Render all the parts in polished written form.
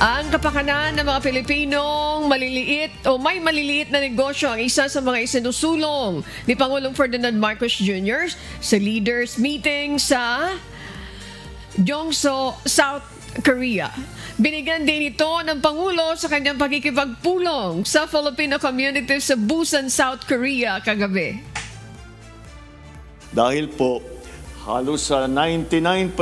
Ang kapakanan ng mga Pilipinong maliliit o may maliliit na negosyo ang isa sa mga isinusulong ni Pangulong Ferdinand Marcos Jr. sa leaders meeting sa Gyeongso, South Korea. Binigyan din ito ng Pangulo sa kanyang pakikipagpulong sa Filipino community sa Busan, South Korea kagabi. Dahil po, halos sa 99%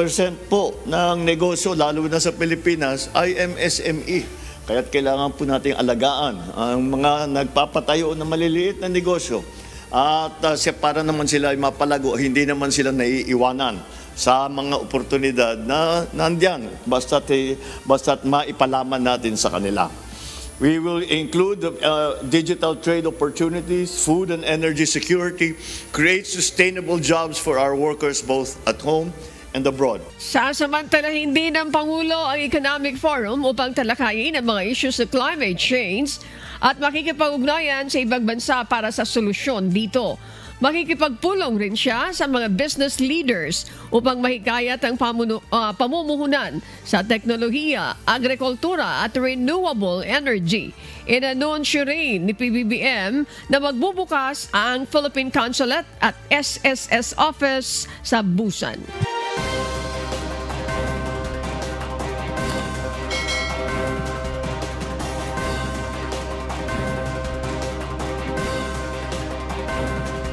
po ng negosyo, lalo na sa Pilipinas, ay MSME. Kaya't kailangan po nating alagaan ang mga nagpapatayo ng maliliit na negosyo. At para naman sila ay mapalago, hindi naman sila naiiwanan sa mga oportunidad na nandiyan, basta't maipalaman natin sa kanila. We will include digital trade opportunities, food and energy security, create sustainable jobs for our workers both at home and abroad. Sasamantalahin din ng Pangulo ang Economic Forum upang talakayin ang mga issues sa climate change at makikipag-ugnayan sa ibang bansa para sa solusyon dito. Makikipagpulong rin siya sa mga business leaders upang mahikayat ang pamumuhunan sa teknolohiya, agrikultura at renewable energy. Inanunsyo rin ni PBBM na magbubukas ang Philippine Consulate at SSS Office sa Busan.